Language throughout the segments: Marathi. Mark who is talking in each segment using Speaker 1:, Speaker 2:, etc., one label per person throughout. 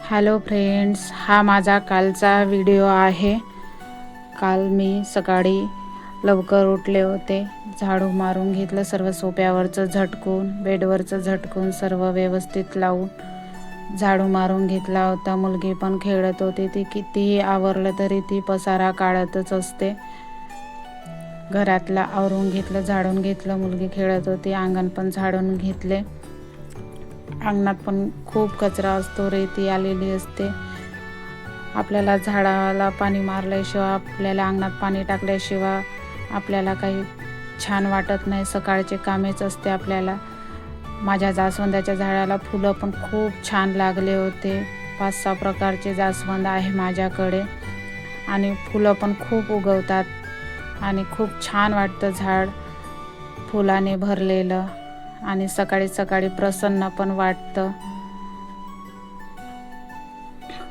Speaker 1: हॅलो फ्रेंड्स, हा माझा कालचा व्हिडिओ आहे। काल मी सकाळी लवकर उठले होते, झाडू मारून घेतलं, सर्व सोफ्यावरचं झटकून बेडवरचं झटकून सर्व व्यवस्थित लावून झाडू मारून घेतला होता। मुलगी पण खेळत होती, ती कितीही आवरलं तरी ती पसारा काढतच असते। घरातला आवरून घेतलं, झाडून घेतलं, मुलगी खेळत होती, अंगण पण झाडून घेतले। अंगणात पण खूप कचरा असतो, रेती आलेली असते। आपल्याला झाडाला पाणी मारल्याशिवाय, आपल्याला अंगणात पाणी टाकल्याशिवाय आपल्याला काही छान वाटत नाही। सकाळचे कामेच असते आपल्याला। माझ्या जास्वंदाच्या झाडाला फुलं पण खूप छान लागले होते। 5-6 प्रकारचे जास्वंद आहे माझ्याकडे आणि फुलं पण खूप उगवतात आणि खूप छान वाटतं झाड फुलाने भरलेलं आणि सकाळी सकाळी प्रसन्न पण वाटतं।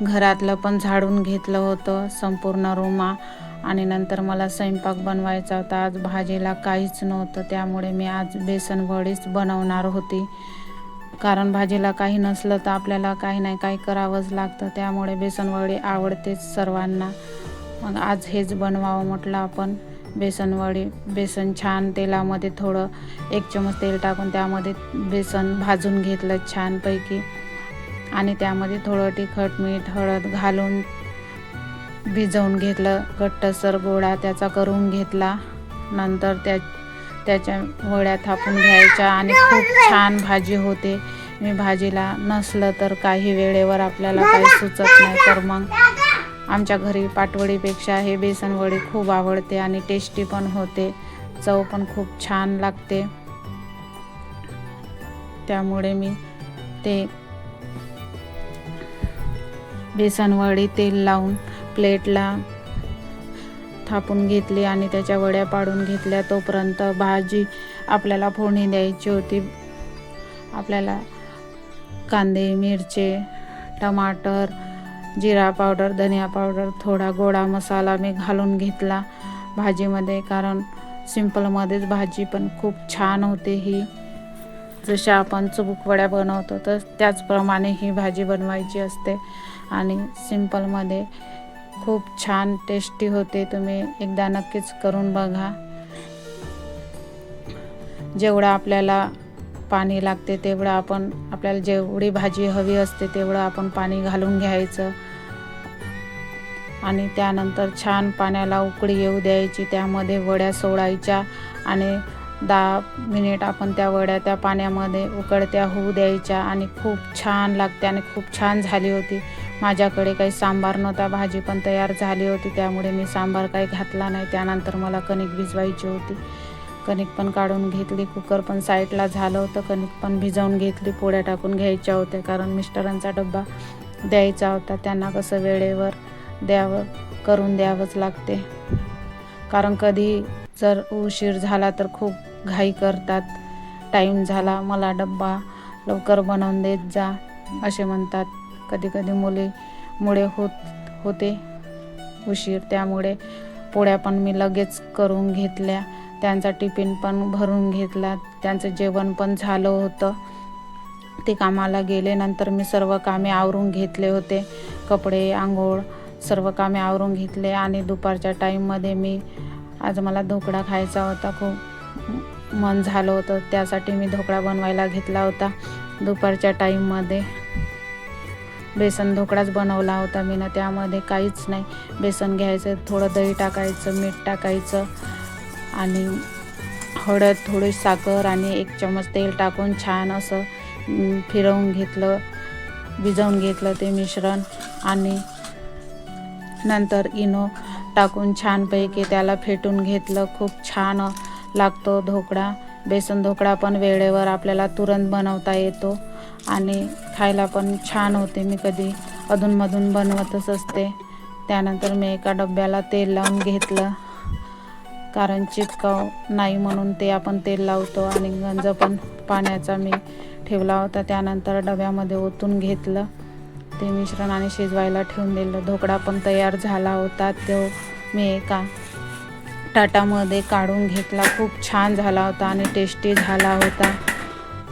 Speaker 1: घरातलं पण झाडून घेतलं होतं संपूर्ण रूमा आणि नंतर मला स्वयंपाक बनवायचा होता। आज भाजीला काहीच नव्हतं, त्यामुळे मी आज बेसन वडीच बनवणार होती। कारण भाजीला काही नसलं तर आपल्याला काही नाही काही करावंच लागतं, त्यामुळे बेसन वडी आवडतेच सर्वांना। मग आज हेच बनवावं म्हटलं आपण बेसन वडी। बेसन छान तेलामध्ये थोडं 1 चमच तेल टाकून त्यामध्ये बेसन भाजून घेतलं छानपैकी आणि त्यामध्ये थोडं तिखट, मीठ, हळद घालून भिजवून घेतलं। घट्टसर गोळा त्याचा करून घेतला। नंतर त्याच्या वड्या थापून घ्यायच्या आणि खूप छान भाजी होते। मी भाजीला नसलं तर काही वेळेवर आपल्याला काही सुचत नाही, तर मग आमच्या घरी पाटवडीपेक्षा हे बेसन वडी खूप आवडते आणि टेस्टी पण होते, चव पण खूप छान लागते। त्यामुळे मी ते बेसन वडी तेल लावून प्लेटला थापून घेतली आणि त्याच्या वड्या पाडून घेतल्या। तोपर्यंत भाजी आपल्याला फोडणी द्यायची होती। आपल्याला कांदे, मिरचे, टमाटर, जिरा पावडर, धनिया पावडर, थोडा गोडा मसाला मी घालून घेतला भाजीमध्ये, कारण सिंपलमध्येच भाजी पण खूप छान होते। ही जशा आपण चुबूक वड्या बनवतो तर त्याचप्रमाणे ही भाजी बनवायची असते आणि सिंपलमध्ये खूप छान टेस्टी होते। तुम्ही एकदा नक्कीच करून बघा। जेवढं आपल्याला पाणी लागते तेवढं आपल्याला जेवढी भाजी हवी असते तेवढं आपण पाणी घालून घ्यायचं आणि त्यानंतर छान पाण्याला उकळी येऊ द्यायची। त्यामध्ये वड्या सोडायच्या आणि 10 मिनिट आपण त्या वड्या त्या पाण्यामध्ये उकळत्या होऊ द्यायच्या आणि खूप छान लागते आणि खूप छान झाली होती। माझ्याकडे काही सांबार नव्हता, भाजी पण तयार झाली होती, त्यामुळे मी सांबार काही घातला नाही। त्यानंतर मला कणिक भिजवायची होती, कणिक पण काढून घेतली, कुकर पण साईडला झालं होतं, कणिक पण भिजवून घेतली, पोळ्या टाकून घ्यायच्या होत्या कारण मिस्टरांचा डब्बा द्यायचा होता। त्यांना कसं वेळेवर करून द्यावंच लागते, कारण कधी जर उशीर झाला तर खूप घाई करतात। टाईम झाला, मला डब्बा लवकर बनवून देत जा असे म्हणतात। कधी कधी मुलीमुळे होते उशीर, त्यामुळे पोळ्या पण मी लगेच करून घेतल्या, त्यांचा टिफिन पण भरून घेतला, त्यांचं जेवण पण झालं होतं, ते कामाला गेले। नंतर मी सर्व कामे आवरून घेतले होते, कपडे, आंघोळ सर्व कामे आवरून घेतले आणि दुपारच्या टाईममध्ये आज मला ढोकळा खायचा होता, खूप मन झालं होतं, त्यासाठी मी ढोकळा बनवायला घेतला होता। दुपारच्या टाईममध्ये बेसन ढोकळाच बनवला होता मी ना, त्यामध्ये काहीच नाही, बेसन घ्यायचं, थोडं दही टाकायचं, मीठ टाकायचं आणि हळद, थोडी साखर आणि 1 चमच तेल टाकून छान असं फिरवून घेतलं, भिजवून घेतलं ते मिश्रण आणि नंतर इनो टाकून छानपैकी त्याला फेटून घेतलं। खूप छान लागतो ढोकळा। बेसन ढोकळा पण वेळेवर आपल्याला तुरंत बनवता येतो आणि खायला पण छान होते। मी कधी अधूनमधून बनवतच असते। त्यानंतर मी एका डब्याला तेल लावून घेतलं, कारण चिटकाव नाही म्हणून ते आपण तेल लावतो आणि गंज पण पाण्याचा मी ठेवला होता। त्यानंतर डब्यामध्ये ओतून घेतलं ते मिश्रण आणि शिजवायला ठेवून दिलं। ढोकळा पण तयार झाला होता, तो मी एका ताटामध्ये काढून घेतला, खूप छान झाला होता आणि टेस्टी झाला होता।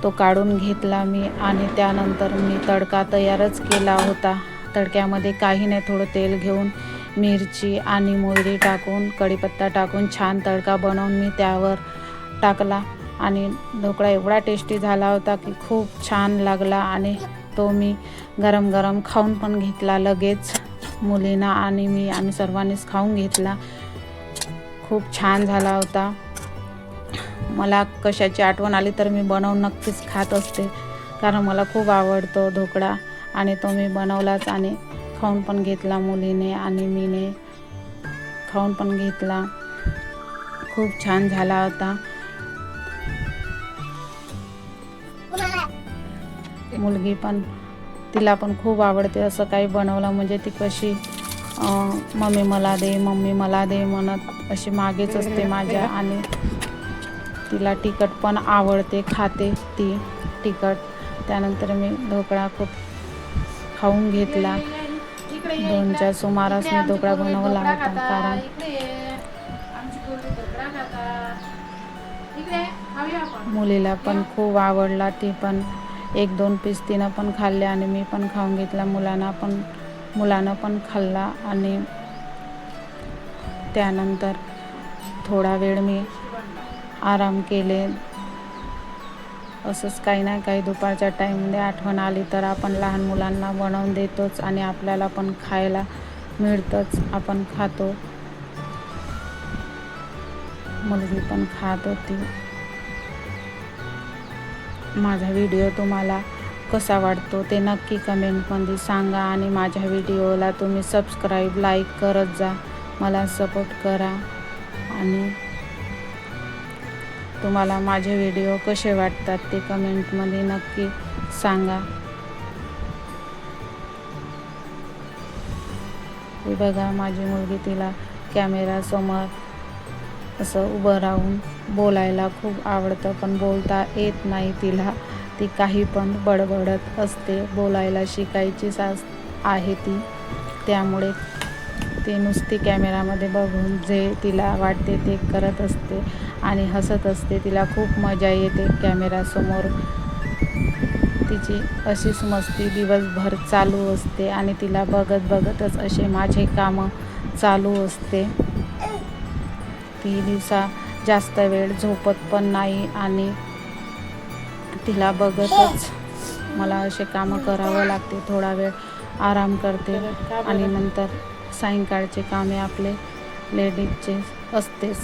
Speaker 1: तो काढून घेतला मी आणि त्यानंतर मी तडका तयारच केला होता। तडक्यामध्ये काही नाही, थोडं तेल घेऊन मिरची आणि मोहरी टाकून कढीपत्ता टाकून छान तडका बनवून मी त्यावर टाकला आणि ढोकळा एवढा टेस्टी झाला होता की खूप छान लागला आणि तो मी गरम गरम खाऊन पण घेतला लगेच. मुलींना आणि आम्ही सर्वांनीच खाऊन घेतला. खूप छान झाला होता. मला कशाची आठवण आली तर मी बनवून नक्कीच खात असते, कारण मला खूप आवडतो ढोकळा आणि तो मी बनवलाच आणि खाऊन पण घेतला. मुलीने आणि मीने खाऊन पण घेतला. खूप छान झाला होता. मुलगी पण, तिला पण खूप आवडते असं काही बनवलं म्हणजे ती कशी मम्मी मला दे, मम्मी मला दे म्हणत अशी मागेच असते माझ्या. आणि तिला तिखट पण आवडते, खाते ती तिखट. त्यानंतर मी ढोकळा खूप खाऊन घेतला. 2च्या सुमारास मी ढोकळा बनवला होता, कारण मुलीला पण खूप आवडला. ती पण 1-2 पीस तिनं पण खाल्ले आणि मी पण खाऊन घेतला. मुलानं पण खाल्ला. आणि त्यानंतर थोडा वेळ मी आराम केले. असंच काही ना काही दुपारच्या टाईममध्ये आठवण आली तर आपण लहान मुलांना बनवून देतोच आणि आपल्याला पण खायला मिळतंच, आपण खातो. मुलगी पण खात होती. माझा व्हिडिओ तुम्हाला कसा वाटतो ते नक्की कमेंटमध्ये सांगा आणि माझ्या व्हिडिओला तुम्ही सबस्क्राईब, लाईक करत जा, मला सपोर्ट करा. आणि तुम्हाला माझे व्हिडिओ कसे वाटतात ते कमेंटमध्ये नक्की सांगा. हे बघा माझी मुलगी, तिला कॅमेरासमोर असं उभं राहून बोलायला खूप आवडतं, पण बोलता येत नाही तिला. ती काही पण बडबडत असते. बोलायला शिकायचीच आहे ती, त्यामुळे ती नुसती कॅमेरामध्ये बघून जे तिला वाटते ते करत असते आणि हसत असते. तिला खूप मजा येते कॅमेरासमोर. तिची अशीच मस्ती दिवसभर चालू असते आणि तिला बघतच असे माझे कामं चालू असते. ती दिवसा जास्त वेळ झोपत पण नाही आणि तिला बघतच मला असे कामं करावं लागते. थोडा वेळ आराम करते आणि नंतर सायंकाळचे कामे आपले लेडीजचे असतेच.